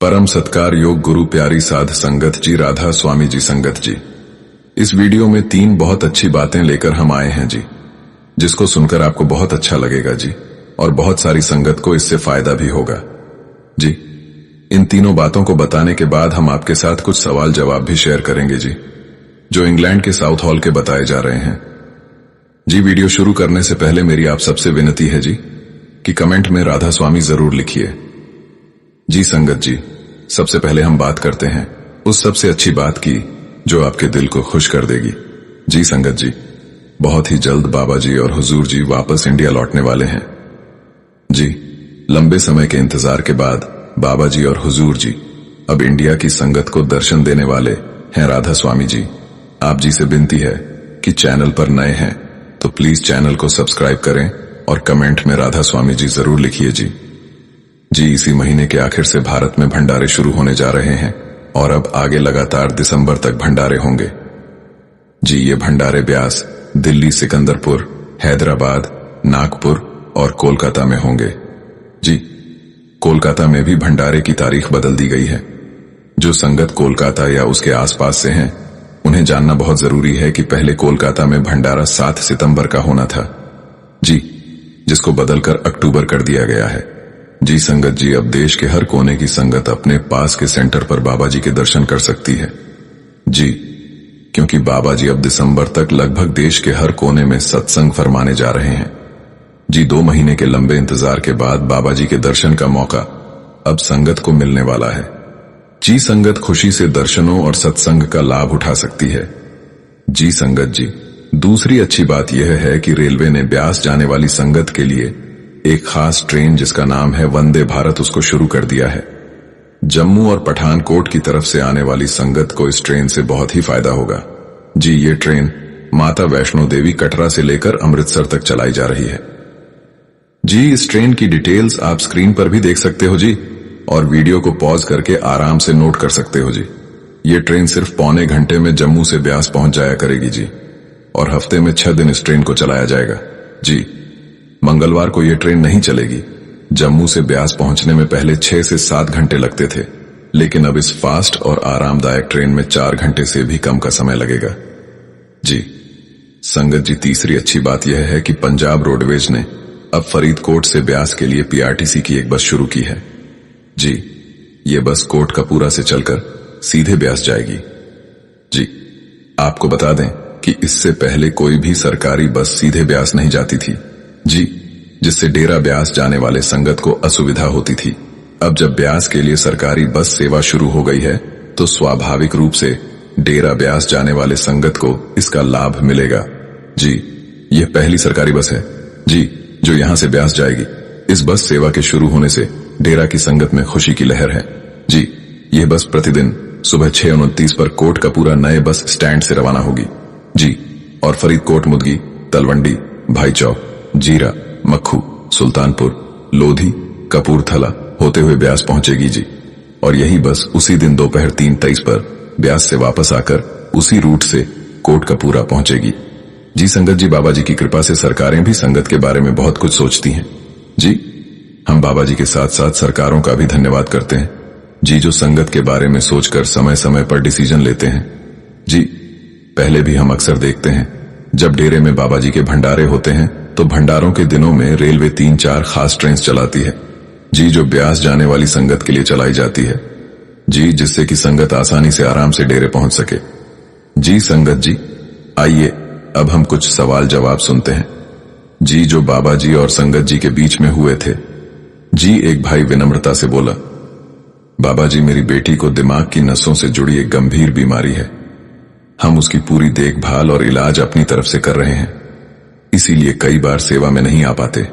परम सत्कार योग गुरु प्यारी साध संगत जी, राधा स्वामी जी संगत जी। इस वीडियो में 3 बहुत अच्छी बातें लेकर हम आए हैं जी, जिसको सुनकर आपको बहुत अच्छा लगेगा जी, और बहुत सारी संगत को इससे फायदा भी होगा जी। इन तीनों बातों को बताने के बाद हम आपके साथ कुछ सवाल जवाब भी शेयर करेंगे जी, जो इंग्लैंड के साउथ हॉल के बताए जा रहे हैं जी। वीडियो शुरू करने से पहले मेरी आप सबसे विनती है जी कि कमेंट में राधा स्वामी जरूर लिखिए जी। संगत जी, सबसे पहले हम बात करते हैं उस सबसे अच्छी बात की जो आपके दिल को खुश कर देगी जी। संगत जी, बहुत ही जल्द बाबा जी और हुजूर जी वापस इंडिया लौटने वाले हैं जी। लंबे समय के इंतजार के बाद बाबा जी और हुजूर जी अब इंडिया की संगत को दर्शन देने वाले हैं। राधा स्वामी जी, आप जी से विनती है कि चैनल पर नए हैं तो प्लीज चैनल को सब्सक्राइब करें और कमेंट में राधा स्वामी जी जरूर लिखिए जी। इसी महीने के आखिर से भारत में भंडारे शुरू होने जा रहे हैं और अब आगे लगातार दिसंबर तक भंडारे होंगे जी। ये भंडारे ब्यास, दिल्ली, सिकंदरपुर, हैदराबाद, नागपुर और कोलकाता में होंगे जी। कोलकाता में भी भंडारे की तारीख बदल दी गई है। जो संगत कोलकाता या उसके आसपास से हैं, उन्हें जानना बहुत जरूरी है कि पहले कोलकाता में भंडारा 7 सितंबर का होना था जी, जिसको बदलकर अक्टूबर कर दिया गया है जी। संगत जी, अब देश के हर कोने की संगत अपने पास के सेंटर पर बाबा जी के दर्शन कर सकती है जी, क्योंकि बाबा जी अब दिसंबर तक लगभग देश के हर कोने में सत्संग फरमाने जा रहे हैं जी। 2 महीने के लंबे इंतजार के बाद बाबा जी के दर्शन का मौका अब संगत को मिलने वाला है जी। संगत खुशी से दर्शनों और सत्संग का लाभ उठा सकती है जी। संगत जी, दूसरी अच्छी बात यह है कि रेलवे ने ब्यास जाने वाली संगत के लिए एक खास ट्रेन जिसका नाम है वंदे भारत, उसको शुरू कर दिया है। जम्मू और पठानकोट की तरफ से आने वाली संगत को इस ट्रेन से बहुत ही फायदा होगा जी। ये ट्रेन माता वैष्णो देवी कटरा से लेकर अमृतसर तक चलाई जा रही है जी। इस ट्रेन की डिटेल्स आप स्क्रीन पर भी देख सकते हो जी, और वीडियो को पॉज करके आराम से नोट कर सकते हो जी। ये ट्रेन सिर्फ पौने घंटे में जम्मू से ब्यास पहुंच जाया करेगी जी, और हफ्ते में 6 दिन इस ट्रेन को चलाया जाएगा जी। मंगलवार को यह ट्रेन नहीं चलेगी। जम्मू से ब्यास पहुंचने में पहले 6 से 7 घंटे लगते थे, लेकिन अब इस फास्ट और आरामदायक ट्रेन में 4 घंटे से भी कम का समय लगेगा जी। संगत जी, तीसरी अच्छी बात यह है कि पंजाब रोडवेज ने अब फरीदकोट से ब्यास के लिए पीआरटीसी की एक बस शुरू की है जी। ये बस कोटकपूरा से चलकर सीधे ब्यास जाएगी जी। आपको बता दें कि इससे पहले कोई भी सरकारी बस सीधे ब्यास नहीं जाती थी जी, जिससे डेरा ब्यास जाने वाले संगत को असुविधा होती थी। अब जब ब्यास के लिए सरकारी बस सेवा शुरू हो गई है तो स्वाभाविक रूप से डेरा ब्यास जाने वाले संगत को इसका लाभ मिलेगा जी। यह पहली सरकारी बस है जी जो यहां से ब्यास जाएगी। इस बस सेवा के शुरू होने से डेरा की संगत में खुशी की लहर है जी। यह बस प्रतिदिन सुबह 6:29 पर कोटकपूरा नए बस स्टैंड से रवाना होगी जी, और फरीदकोट, मुदगी, तलवंडी, भाईचौक, जीरा, मक्खू, सुल्तानपुर, लोधी, कपूरथला होते हुए ब्यास पहुंचेगी जी। और यही बस उसी दिन दोपहर 3:23 पर ब्यास से वापस आकर उसी रूट से कोटकपूरा पहुंचेगी जी। संगत जी, बाबा जी की कृपा से सरकारें भी संगत के बारे में बहुत कुछ सोचती हैं जी। हम बाबा जी के साथ साथ सरकारों का भी धन्यवाद करते हैं जी, जो संगत के बारे में सोचकर समय समय पर डिसीजन लेते हैं जी। पहले भी हम अक्सर देखते हैं जब डेरे में बाबा जी के भंडारे होते हैं तो भंडारों के दिनों में रेलवे 3-4 खास ट्रेन चलाती है जी, जो ब्यास जाने वाली संगत के लिए चलाई जाती है जी, जिससे कि संगत आसानी से आराम से डेरे पहुंच सके जी। संगत जी, आइए अब हम कुछ सवाल जवाब सुनते हैं जी, जो बाबा जी और संगत जी के बीच में हुए थे जी। एक भाई विनम्रता से बोला, बाबा जी, मेरी बेटी को दिमाग की नसों से जुड़ी एक गंभीर बीमारी है। हम उसकी पूरी देखभाल और इलाज अपनी तरफ से कर रहे हैं, इसीलिए कई बार सेवा में नहीं आ पाते।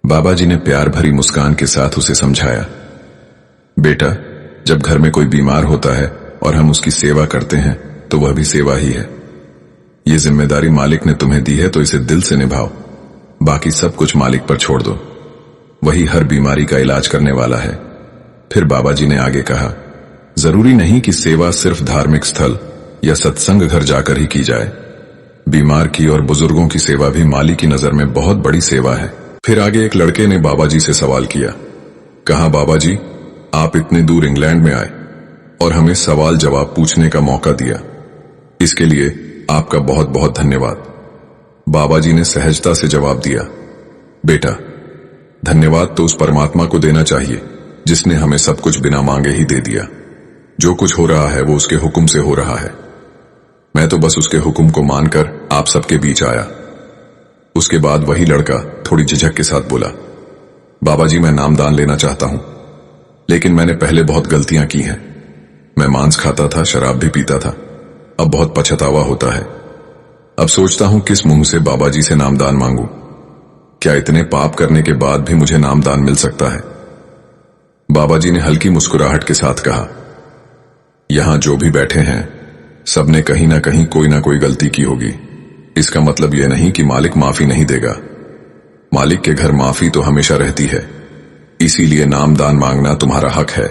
बाबा जी ने प्यार भरी मुस्कान के साथ उसे समझाया, बेटा, जब घर में कोई बीमार होता है और हम उसकी सेवा करते हैं तो वह भी सेवा ही है। ये जिम्मेदारी मालिक ने तुम्हें दी है तो इसे दिल से निभाओ, बाकी सब कुछ मालिक पर छोड़ दो, वही हर बीमारी का इलाज करने वाला है। फिर बाबा जी ने आगे कहा, जरूरी नहीं कि सेवा सिर्फ धार्मिक स्थल या सत्संग घर जाकर ही की जाए। बीमार की और बुजुर्गों की सेवा भी माली की नजर में बहुत बड़ी सेवा है। फिर आगे एक लड़के ने बाबा जी से सवाल किया, कहा, बाबा जी, आप इतने दूर इंग्लैंड में आए और हमें सवाल जवाब पूछने का मौका दिया, इसके लिए आपका बहुत बहुत धन्यवाद। बाबा जी ने सहजता से जवाब दिया, बेटा, धन्यवाद तो उस परमात्मा को देना चाहिए जिसने हमें सब कुछ बिना मांगे ही दे दिया। जो कुछ हो रहा है वो उसके हुक्म से हो रहा है। मैं तो बस उसके हुक्म को मानकर आप सबके बीच आया। उसके बाद वही लड़का थोड़ी झिझक के साथ बोला, बाबा जी, मैं नामदान लेना चाहता हूं, लेकिन मैंने पहले बहुत गलतियां की हैं। मैं मांस खाता था, शराब भी पीता था। अब बहुत पछतावा होता है। अब सोचता हूं किस मुंह से बाबा जी से नामदान मांगूं। क्या इतने पाप करने के बाद भी मुझे नामदान मिल सकता है? बाबा जी ने हल्की मुस्कुराहट के साथ कहा, यहां जो भी बैठे हैं सबने कहीं ना कहीं कोई ना कोई गलती की होगी। इसका मतलब यह नहीं कि मालिक माफी नहीं देगा। मालिक के घर माफी तो हमेशा रहती है। इसीलिए नामदान मांगना तुम्हारा हक है।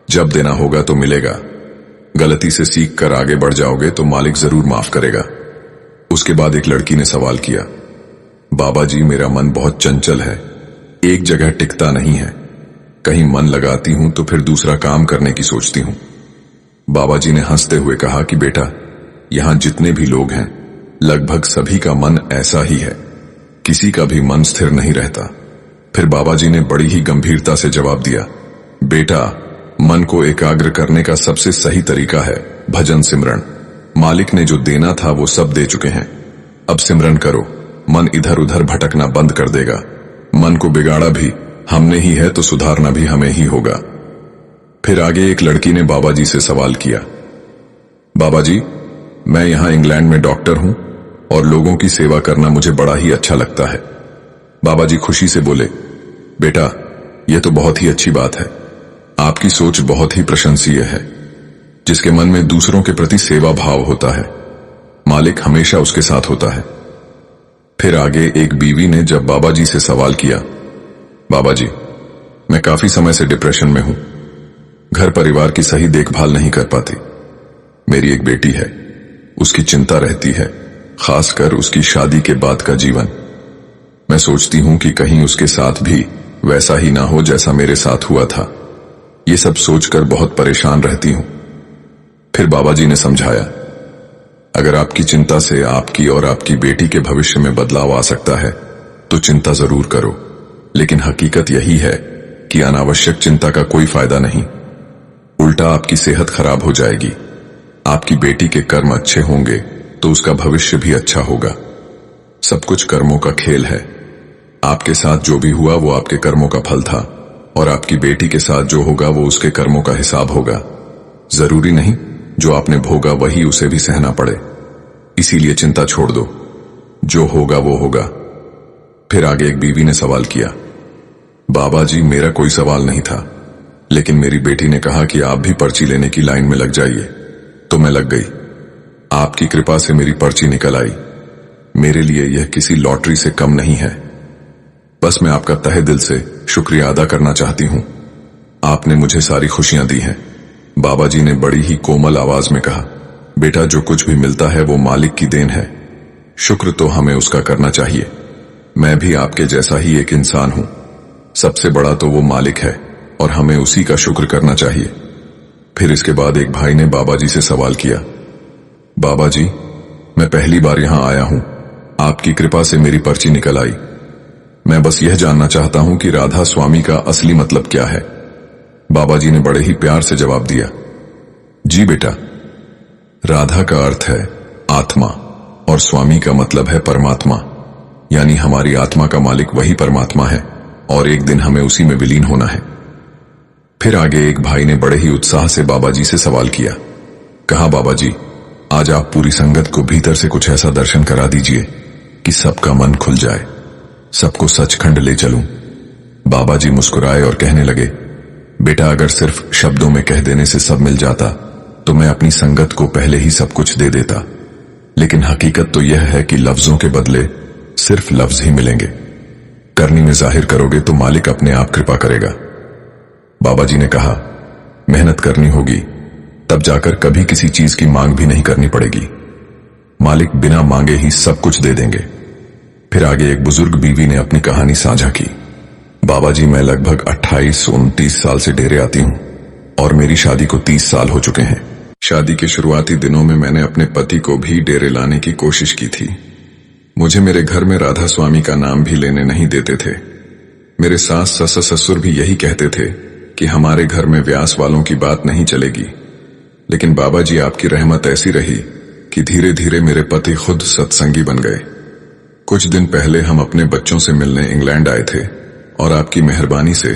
जब देना होगा तो मिलेगा। गलती से सीख कर आगे बढ़ जाओगे तो मालिक जरूर माफ करेगा। उसके बाद एक लड़की ने सवाल किया, बाबा जी, मेरा मन बहुत चंचल है, एक जगह टिकता नहीं है। कहीं मन लगाती हूं तो फिर दूसरा काम करने की सोचती हूं। बाबा जी ने हंसते हुए कहा कि बेटा, यहां जितने भी लोग हैं लगभग सभी का मन ऐसा ही है। किसी का भी मन स्थिर नहीं रहता। फिर बाबा जी ने बड़ी ही गंभीरता से जवाब दिया, बेटा, मन को एकाग्र करने का सबसे सही तरीका है भजन सिमरन। मालिक ने जो देना था वो सब दे चुके हैं। अब सिमरन करो, मन इधर उधर भटकना बंद कर देगा। मन को बिगाड़ा भी हमने ही है तो सुधारना भी हमें ही होगा। फिर आगे एक लड़की ने बाबा जी से सवाल किया, बाबा जी, मैं यहां इंग्लैंड में डॉक्टर हूं और लोगों की सेवा करना मुझे बड़ा ही अच्छा लगता है। बाबा जी खुशी से बोले, बेटा, यह तो बहुत ही अच्छी बात है। आपकी सोच बहुत ही प्रशंसीय है। जिसके मन में दूसरों के प्रति सेवा भाव होता है, मालिक हमेशा उसके साथ होता है। फिर आगे एक बीवी ने जब बाबा जी से सवाल किया, बाबा जी, मैं काफी समय से डिप्रेशन में हूं। घर परिवार की सही देखभाल नहीं कर पाती। मेरी एक बेटी है, उसकी चिंता रहती है, खासकर उसकी शादी के बाद का जीवन। मैं सोचती हूं कि कहीं उसके साथ भी वैसा ही ना हो जैसा मेरे साथ हुआ था। ये सब सोचकर बहुत परेशान रहती हूं। फिर बाबा जी ने समझाया, अगर आपकी चिंता से आपकी और आपकी बेटी के भविष्य में बदलाव आ सकता है तो चिंता जरूर करो, लेकिन हकीकत यही है कि अनावश्यक चिंता का कोई फायदा नहीं। उल्टा आपकी सेहत खराब हो जाएगी। आपकी बेटी के कर्म अच्छे होंगे तो उसका भविष्य भी अच्छा होगा। सब कुछ कर्मों का खेल है। आपके साथ जो भी हुआ वो आपके कर्मों का फल था, और आपकी बेटी के साथ जो होगा वो उसके कर्मों का हिसाब होगा। जरूरी नहीं जो आपने भोगा वही उसे भी सहना पड़े। इसीलिए चिंता छोड़ दो, जो होगा वो होगा। फिर आगे एक बीवी ने सवाल किया, बाबा जी, मेरा कोई सवाल नहीं था, लेकिन मेरी बेटी ने कहा कि आप भी पर्ची लेने की लाइन में लग जाइए, तो मैं लग गई। आपकी कृपा से मेरी पर्ची निकल आई। मेरे लिए यह किसी लॉटरी से कम नहीं है। बस मैं आपका तहे दिल से शुक्रिया अदा करना चाहती हूं। आपने मुझे सारी खुशियां दी हैं। बाबा जी ने बड़ी ही कोमल आवाज में कहा, बेटा, जो कुछ भी मिलता है वो मालिक की देन है। शुक्र तो हमें उसका करना चाहिए। मैं भी आपके जैसा ही एक इंसान हूं। सबसे बड़ा तो वो मालिक है और हमें उसी का शुक्र करना चाहिए। फिर इसके बाद एक भाई ने बाबा जी से सवाल किया, बाबा जी, मैं पहली बार यहां आया हूं। आपकी कृपा से मेरी पर्ची निकल आई। मैं बस यह जानना चाहता हूं कि राधा स्वामी का असली मतलब क्या है। बाबा जी ने बड़े ही प्यार से जवाब दिया, जी बेटा, राधा का अर्थ है आत्मा और स्वामी का मतलब है परमात्मा, यानी हमारी आत्मा का मालिक वही परमात्मा है और एक दिन हमें उसी में विलीन होना है। फिर आगे एक भाई ने बड़े ही उत्साह से बाबा जी से सवाल किया, कहा, बाबा जी, आज आप पूरी संगत को भीतर से कुछ ऐसा दर्शन करा दीजिए कि सबका मन खुल जाए, सबको सचखंड ले चलूं। बाबा जी मुस्कुराए और कहने लगे, बेटा, अगर सिर्फ शब्दों में कह देने से सब मिल जाता तो मैं अपनी संगत को पहले ही सब कुछ दे देता। लेकिन हकीकत तो यह है कि लफ्जों के बदले सिर्फ लफ्ज ही मिलेंगे। करनी में जाहिर करोगे तो मालिक अपने आप कृपा करेगा। बाबा जी ने कहा, मेहनत करनी होगी, तब जाकर कभी किसी चीज की मांग भी नहीं करनी पड़ेगी। मालिक बिना मांगे ही सब कुछ दे देंगे। फिर आगे एक बुजुर्ग बीवी ने अपनी कहानी साझा की। बाबा जी, मैं लगभग 28-29 साल से डेरे आती हूँ और मेरी शादी को 30 साल हो चुके हैं। शादी के शुरुआती दिनों में मैंने अपने पति को भी डेरे लाने की कोशिश की थी। मुझे मेरे घर में राधा स्वामी का नाम भी लेने नहीं देते थे। मेरे सास ससुर भी यही कहते थे कि हमारे घर में व्यास वालों की बात नहीं चलेगी। लेकिन बाबा जी, आपकी रहमत ऐसी रही कि धीरे धीरे मेरे पति खुद सत्संगी बन गए। कुछ दिन पहले हम अपने बच्चों से मिलने इंग्लैंड आए थे और आपकी मेहरबानी से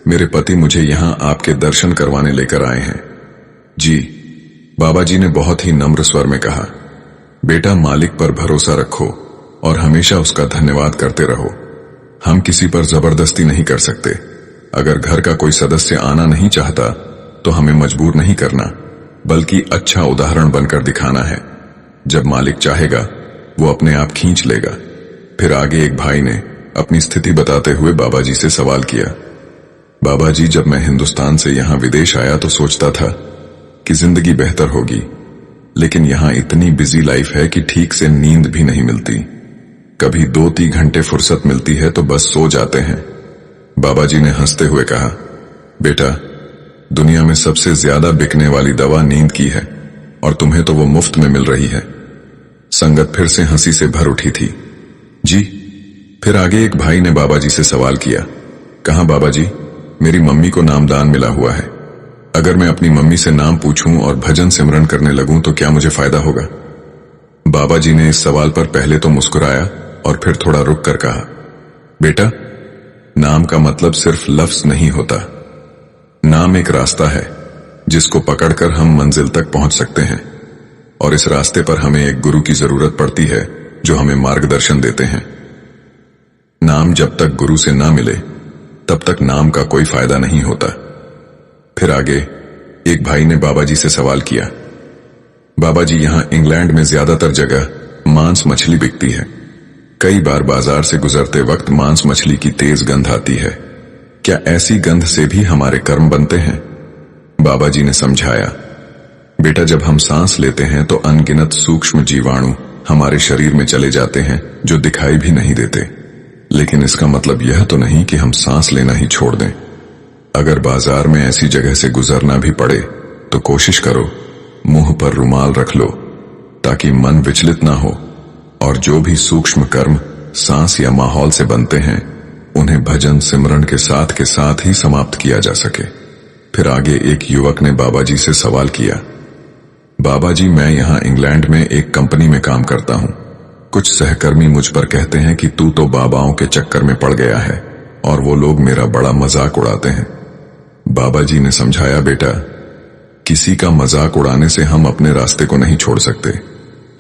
मेरे पति मुझे यहाँ आपके दर्शन करवाने लेकर आए हैं। जी, बाबा जी ने बहुत ही नम्र स्वर में कहा, बेटा, मालिक पर भरोसा रखो और हमेशा उसका धन्यवाद करते रहो। हम किसी पर जबरदस्ती नहीं कर सकते। अगर घर का कोई सदस्य आना नहीं चाहता तो हमें मजबूर नहीं करना, बल्कि अच्छा उदाहरण बनकर दिखाना है। जब मालिक चाहेगा वो अपने आप खींच लेगा। फिर आगे एक भाई ने अपनी स्थिति बताते हुए बाबा जी से सवाल किया, बाबा जी, जब मैं हिंदुस्तान से यहाँ विदेश आया तो सोचता था कि जिंदगी बेहतर होगी, लेकिन यहाँ इतनी बिजी लाइफ है कि ठीक से नींद भी नहीं मिलती। कभी 2-3 घंटे फुर्सत मिलती है तो बस सो जाते हैं। बाबा जी ने हंसते हुए कहा, बेटा, दुनिया में सबसे ज्यादा बिकने वाली दवा नींद की है और तुम्हें तो वो मुफ्त में मिल रही है। संगत फिर से हंसी से भर उठी थी। जी। फिर आगे एक भाई ने बाबा जी से सवाल किया, कहा, बाबा जी, मेरी मम्मी को नामदान मिला हुआ है। अगर मैं अपनी मम्मी से नाम पूछूं और भजन सिमरन करने लगूं तो क्या मुझे फायदा होगा? बाबा जी ने इस सवाल पर पहले तो मुस्कुराया और फिर थोड़ा रुक कर कहा, बेटा, नाम का मतलब सिर्फ लफ्ज नहीं होता। नाम एक रास्ता है जिसको पकड़कर हम मंजिल तक पहुंच सकते हैं, और इस रास्ते पर हमें एक गुरु की जरूरत पड़ती है जो हमें मार्गदर्शन देते हैं। नाम जब तक गुरु से ना मिले तब तक नाम का कोई फायदा नहीं होता। फिर आगे एक भाई ने बाबा जी से सवाल किया, बाबा जी, यहां इंग्लैंड में ज्यादातर जगह मांस मछली बिकती है। कई बार बाजार से गुजरते वक्त मांस मछली की तेज गंध आती है। क्या ऐसी गंध से भी हमारे कर्म बनते हैं? बाबा जी ने समझाया, बेटा, जब हम सांस लेते हैं तो अनगिनत सूक्ष्म जीवाणु हमारे शरीर में चले जाते हैं जो दिखाई भी नहीं देते। लेकिन इसका मतलब यह तो नहीं कि हम सांस लेना ही छोड़ दें। अगर बाजार में ऐसी जगह से गुजरना भी पड़े तो कोशिश करो मुंह पर रुमाल रख लो ताकि मन विचलित ना हो, और जो भी सूक्ष्म कर्म सांस या माहौल से बनते हैं उन्हें भजन सिमरन के साथ ही समाप्त किया जा सके। फिर आगे एक युवक ने बाबा जी से सवाल किया, बाबा जी, मैं यहाँ इंग्लैंड में एक कंपनी में काम करता हूँ। कुछ सहकर्मी मुझ पर कहते हैं कि तू तो बाबाओं के चक्कर में पड़ गया है, और वो लोग मेरा बड़ा मजाक उड़ाते हैं। बाबा जी ने समझाया, बेटा, किसी का मजाक उड़ाने से हम अपने रास्ते को नहीं छोड़ सकते।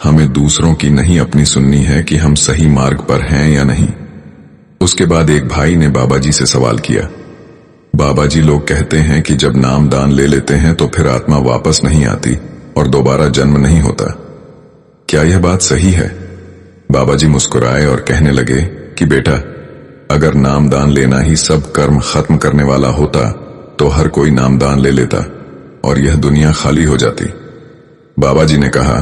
हमें दूसरों की नहीं अपनी सुननी है कि हम सही मार्ग पर हैं या नहीं। उसके बाद एक भाई ने बाबा जी से सवाल किया, बाबा जी, लोग कहते हैं कि जब नाम दान ले लेते हैं तो फिर आत्मा वापस नहीं आती और दोबारा जन्म नहीं होता। क्या यह बात सही है? बाबा जी मुस्कुराए और कहने लगे कि बेटा, अगर नामदान लेना ही सब कर्म खत्म करने वाला होता तो हर कोई नामदान ले लेता और यह दुनिया खाली हो जाती। बाबा जी ने कहा,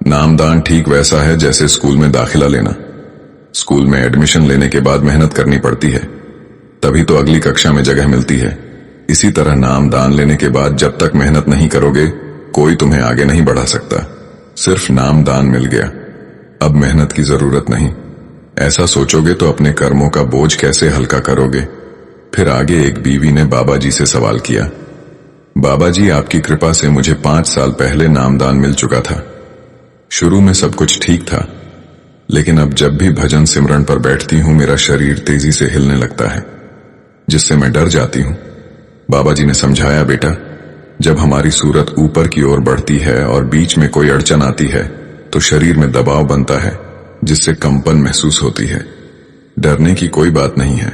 नामदान ठीक वैसा है जैसे स्कूल में दाखिला लेना। स्कूल में एडमिशन लेने के बाद मेहनत करनी पड़ती है, तभी तो अगली कक्षा में जगह मिलती है। इसी तरह नामदान लेने के बाद जब तक मेहनत नहीं करोगे कोई तुम्हें आगे नहीं बढ़ा सकता। सिर्फ नामदान मिल गया, अब मेहनत की जरूरत नहीं। ऐसा सोचोगे तो अपने कर्मों का बोझ कैसे हल्का करोगे? फिर आगे एक बीवी ने बाबा जी से सवाल किया, बाबा जी, आपकी कृपा से मुझे 5 साल पहले नामदान मिल चुका था। शुरू में सब कुछ ठीक था, लेकिन अब जब भी भजन सिमरन पर बैठती हूं मेरा शरीर तेजी से हिलने लगता है, जिससे मैं डर जाती हूं। बाबा जी ने समझाया, बेटा, जब हमारी सूरत ऊपर की ओर बढ़ती है और बीच में कोई अड़चन आती है तो शरीर में दबाव बनता है, जिससे कंपन महसूस होती है। डरने की कोई बात नहीं है।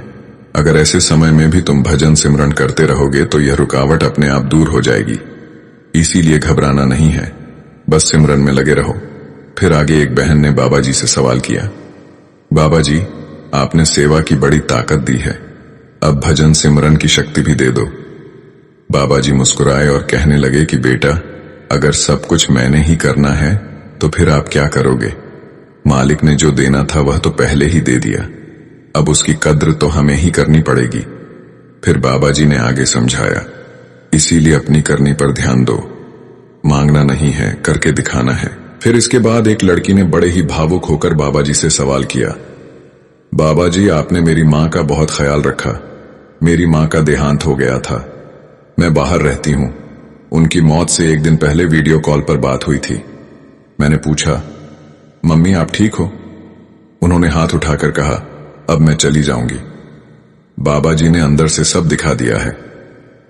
अगर ऐसे समय में भी तुम भजन सिमरन करते रहोगे तो यह रुकावट अपने आप दूर हो जाएगी। इसीलिए घबराना नहीं है, बस सिमरन में लगे रहो। फिर आगे एक बहन ने बाबा जी से सवाल किया, बाबा जी, आपने सेवा की बड़ी ताकत दी है, अब भजन सिमरन की शक्ति भी दे दो। बाबा जी मुस्कुराए और कहने लगे कि बेटा, अगर सब कुछ मैंने ही करना है तो फिर आप क्या करोगे? मालिक ने जो देना था वह तो पहले ही दे दिया। अब उसकी कद्र तो हमें ही करनी पड़ेगी। फिर बाबा जी ने आगे समझाया, इसीलिए अपनी करनी पर ध्यान दो, मांगना नहीं है, करके दिखाना है। फिर इसके बाद एक लड़की ने बड़े ही भावुक होकर बाबा जी से सवाल किया, बाबा जी आपने मेरी माँ का बहुत ख्याल रखा, मेरी माँ का देहांत हो गया था, मैं बाहर रहती हूँ, उनकी मौत से एक दिन पहले वीडियो कॉल पर बात हुई थी। मैंने पूछा, मम्मी आप ठीक हो? उन्होंने हाथ उठाकर कहा, अब मैं चली जाऊंगी। बाबा जी ने अंदर से सब दिखा दिया है।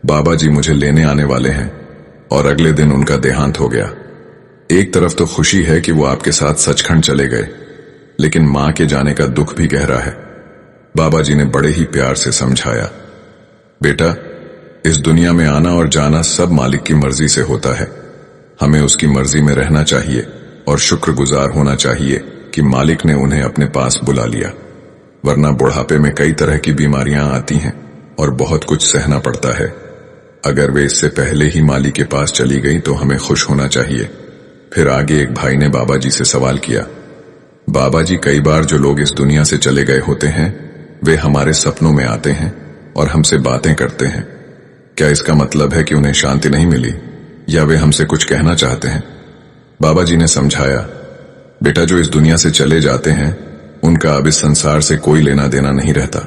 बाबा जी मुझे लेने आने वाले हैं और अगले दिन उनका देहांत हो गया। एक तरफ तो खुशी है कि वो आपके साथ सचखंड चले गए, लेकिन मां के जाने का दुख भी गहरा है। बाबा जी ने बड़े ही प्यार से समझाया, बेटा इस दुनिया में आना और जाना सब मालिक की मर्जी से होता है। हमें उसकी मर्जी में रहना चाहिए और शुक्रगुजार होना चाहिए कि मालिक ने उन्हें अपने पास बुला लिया, वरना बुढ़ापे में कई तरह की बीमारियां आती हैं और बहुत कुछ सहना पड़ता है। अगर वे इससे पहले ही मालिक के पास चली गई तो हमें खुश होना चाहिए। फिर आगे एक भाई ने बाबा जी से सवाल किया, बाबा जी कई बार जो लोग इस दुनिया से चले गए होते हैं वे हमारे सपनों में आते हैं और हमसे बातें करते हैं, क्या इसका मतलब है कि उन्हें शांति नहीं मिली या वे हमसे कुछ कहना चाहते हैं? बाबा जी ने समझाया, बेटा जो इस दुनिया से चले जाते हैं उनका अब इस संसार से कोई लेना देना नहीं रहता।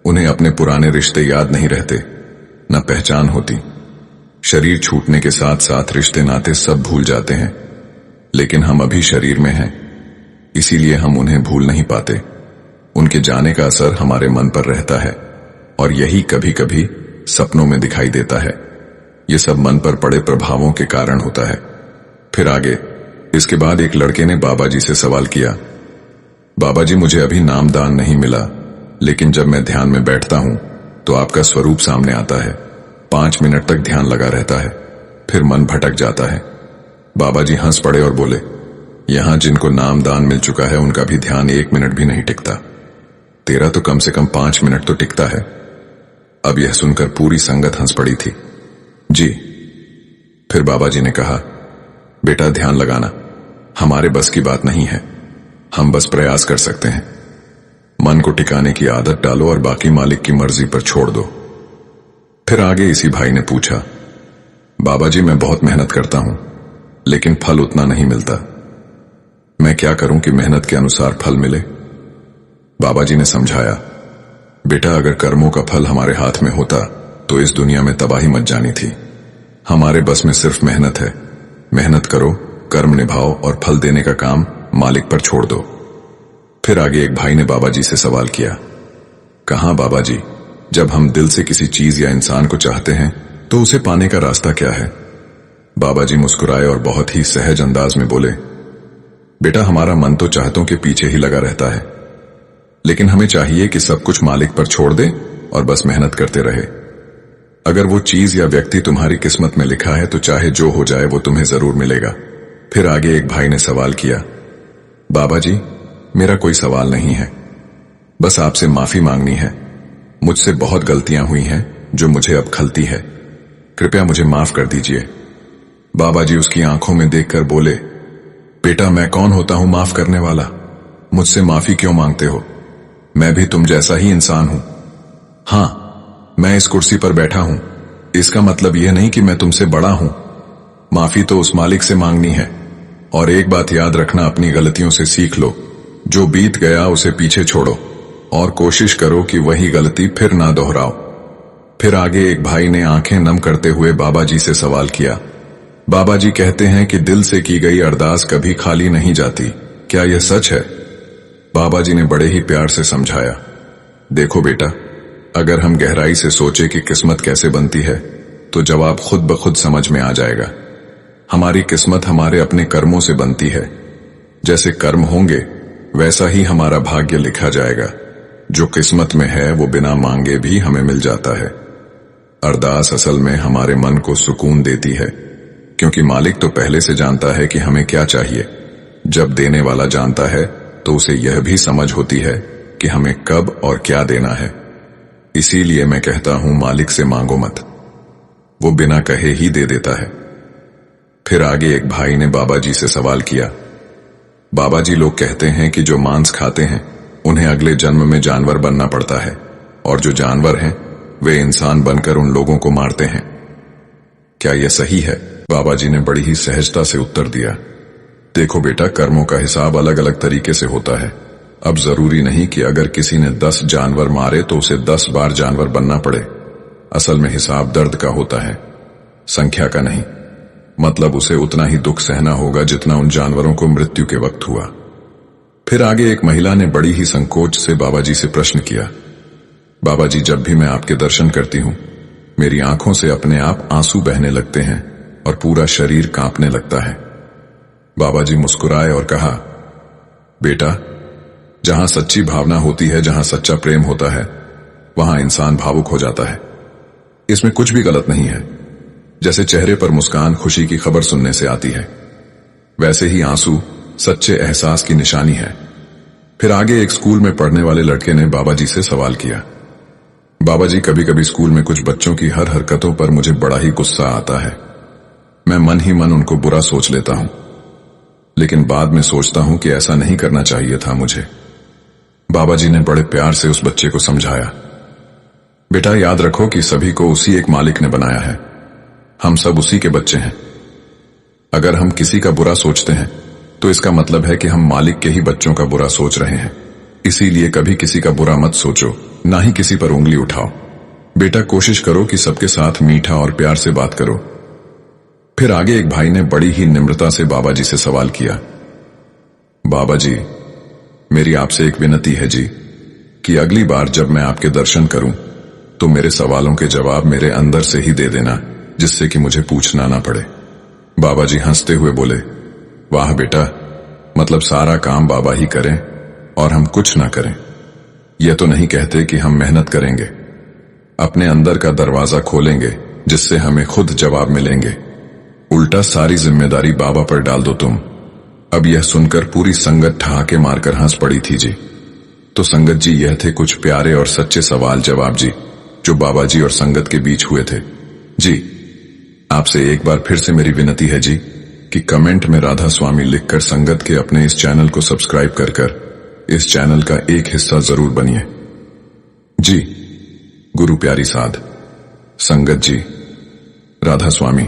उन्हें अपने पुराने रिश्ते याद नहीं रहते, न पहचान होती। शरीर छूटने के साथ साथ रिश्ते नाते सब भूल जाते हैं, लेकिन हम अभी शरीर में हैं, इसीलिए हम उन्हें भूल नहीं पाते। उनके जाने का असर हमारे मन पर रहता है और यही कभी कभी सपनों में दिखाई देता है। ये सब मन पर पड़े प्रभावों के कारण होता है। फिर आगे इसके बाद एक लड़के ने बाबा जी से सवाल किया, बाबा जी मुझे अभी नामदान नहीं मिला, लेकिन जब मैं ध्यान में बैठता हूं तो आपका स्वरूप सामने आता है। 5 मिनट तक ध्यान लगा रहता है, फिर मन भटक जाता है। बाबा जी हंस पड़े और बोले, यहां जिनको नामदान मिल चुका है उनका भी ध्यान 1 मिनट भी नहीं टिकता, तेरा तो कम से कम 5 मिनट तो टिकता है। अब यह सुनकर पूरी संगत हंस पड़ी थी। जी। फिर बाबा जी ने कहा, बेटा ध्यान लगाना हमारे बस की बात नहीं है, हम बस प्रयास कर सकते हैं। मन को टिकाने की आदत डालो और बाकी मालिक की मर्जी पर छोड़ दो। फिर आगे इसी भाई ने पूछा, बाबा जी मैं बहुत मेहनत करता हूं लेकिन फल उतना नहीं मिलता, मैं क्या करूं कि मेहनत के अनुसार फल मिले? बाबा जी ने समझाया, बेटा अगर कर्मों का फल हमारे हाथ में होता तो इस दुनिया में तबाही मच जानी थी। हमारे बस में सिर्फ मेहनत है। मेहनत करो, कर्म निभाओ और फल देने का काम मालिक पर छोड़ दो। फिर आगे एक भाई ने बाबा जी से सवाल किया, कहां बाबा जी, जब हम दिल से किसी चीज या इंसान को चाहते हैं तो उसे पाने का रास्ता क्या है? बाबा जी मुस्कुराए और बहुत ही सहज अंदाज में बोले, बेटा हमारा मन तो चाहतों के पीछे ही लगा रहता है, लेकिन हमें चाहिए कि सब कुछ मालिक पर छोड़ दे और बस मेहनत करते रहे। अगर वो चीज या व्यक्ति तुम्हारी किस्मत में लिखा है तो चाहे जो हो जाए वो तुम्हें जरूर मिलेगा। फिर आगे एक भाई ने सवाल किया, बाबा जी मेरा कोई सवाल नहीं है, बस आपसे माफी मांगनी है। मुझसे बहुत गलतियां हुई हैं जो मुझे अब खलती है, कृपया मुझे माफ कर दीजिए। बाबा जी उसकी आंखों में देखकर बोले, बेटा मैं कौन होता हूं माफ करने वाला, मुझसे माफी क्यों मांगते हो? मैं भी तुम जैसा ही इंसान हूं। हां मैं इस कुर्सी पर बैठा हूं, इसका मतलब यह नहीं कि मैं तुमसे बड़ा हूं। माफी तो उस मालिक से मांगनी है। और एक बात याद रखना, अपनी गलतियों से सीख लो, जो बीत गया उसे पीछे छोड़ो और कोशिश करो कि वही गलती फिर ना दोहराओ। फिर आगे एक भाई ने आंखें नम करते हुए बाबा जी से सवाल किया, बाबा जी कहते हैं कि दिल से की गई अरदास कभी खाली नहीं जाती, क्या यह सच है? बाबा जी ने बड़े ही प्यार से समझाया, देखो बेटा अगर हम गहराई से सोचे कि किस्मत कैसे बनती है तो जवाब खुद ब खुद समझ में आ जाएगा। हमारी किस्मत हमारे अपने कर्मों से बनती है। जैसे कर्म होंगे वैसा ही हमारा भाग्य लिखा जाएगा। जो किस्मत में है वो बिना मांगे भी हमें मिल जाता है। अरदास असल में हमारे मन को सुकून देती है, क्योंकि मालिक तो पहले से जानता है कि हमें क्या चाहिए। जब देने वाला जानता है तो उसे यह भी समझ होती है कि हमें कब और क्या देना है। इसीलिए मैं कहता हूं मालिक से मांगो मत, वो बिना कहे ही दे देता है। फिर आगे एक भाई ने बाबा जी से सवाल किया, बाबा जी लोग कहते हैं कि जो मांस खाते हैं उन्हें अगले जन्म में जानवर बनना पड़ता है, और जो जानवर हैं वे इंसान बनकर उन लोगों को मारते हैं। क्या यह सही है? बाबा जी ने बड़ी ही सहजता से उत्तर दिया, देखो बेटा, कर्मों का हिसाब अलग अलग तरीके से होता है। अब जरूरी नहीं कि अगर किसी ने 10 जानवर मारे तो उसे 10 बार जानवर बनना पड़े। असल में हिसाब दर्द का होता है, संख्या का नहीं। मतलब उसे उतना ही दुख सहना होगा जितना उन जानवरों को मृत्यु के वक्त हुआ। फिर आगे एक महिला ने बड़ी ही संकोच से बाबा जी से प्रश्न किया, बाबा जी, जब भी मैं आपके दर्शन करती हूं मेरी आंखों से अपने आप आंसू बहने लगते हैं और पूरा शरीर कांपने लगता है। बाबा जी मुस्कुराए और कहा, बेटा, जहां सच्ची भावना होती है, जहां सच्चा प्रेम होता है, वहां इंसान भावुक हो जाता है। इसमें कुछ भी गलत नहीं है। जैसे चेहरे पर मुस्कान खुशी की खबर सुनने से आती है, वैसे ही आंसू सच्चे एहसास की निशानी है। फिर आगे एक स्कूल में पढ़ने वाले लड़के ने बाबा जी से सवाल किया, बाबा जी, कभी कभी स्कूल में कुछ बच्चों की हर हरकतों पर मुझे बड़ा ही गुस्सा आता है। मैं मन ही मन उनको बुरा सोच लेता हूं, लेकिन बाद में सोचता हूं कि ऐसा नहीं करना चाहिए था मुझे। बाबा जी ने बड़े प्यार से उस बच्चे को समझाया, बेटा, याद रखो कि सभी को उसी एक मालिक ने बनाया है। हम सब उसी के बच्चे हैं। अगर हम किसी का बुरा सोचते हैं तो इसका मतलब है कि हम मालिक के ही बच्चों का बुरा सोच रहे हैं। इसीलिए कभी किसी का बुरा मत सोचो, ना ही किसी पर उंगली उठाओ। बेटा, कोशिश करो कि सबके साथ मीठा और प्यार से बात करो। फिर आगे एक भाई ने बड़ी ही निम्रता से बाबा जी से सवाल किया, बाबा जी, मेरी आपसे एक विनती है जी, कि अगली बार जब मैं आपके दर्शन करूं तो मेरे सवालों के जवाब मेरे अंदर से ही दे देना, जिससे कि मुझे पूछना ना पड़े। बाबा जी हंसते हुए बोले, वाह बेटा, मतलब सारा काम बाबा ही करें और हम कुछ ना करें। यह तो नहीं कहते कि हम मेहनत करेंगे, अपने अंदर का दरवाजा खोलेंगे जिससे हमें खुद जवाब मिलेंगे। उल्टा सारी जिम्मेदारी बाबा पर डाल दो तुम। अब यह सुनकर पूरी संगत ठहाके मारकर हंस पड़ी थी जी। तो संगत जी, यह थे कुछ प्यारे और सच्चे सवाल जवाब जी, जो बाबा जी और संगत के बीच हुए थे जी। आपसे एक बार फिर से मेरी विनती है जी कि कमेंट में राधा स्वामी लिखकर संगत के अपने इस चैनल को सब्सक्राइब कर इस चैनल का एक हिस्सा जरूर बनिए जी। गुरु प्यारी साध, संगत जी, राधा स्वामी।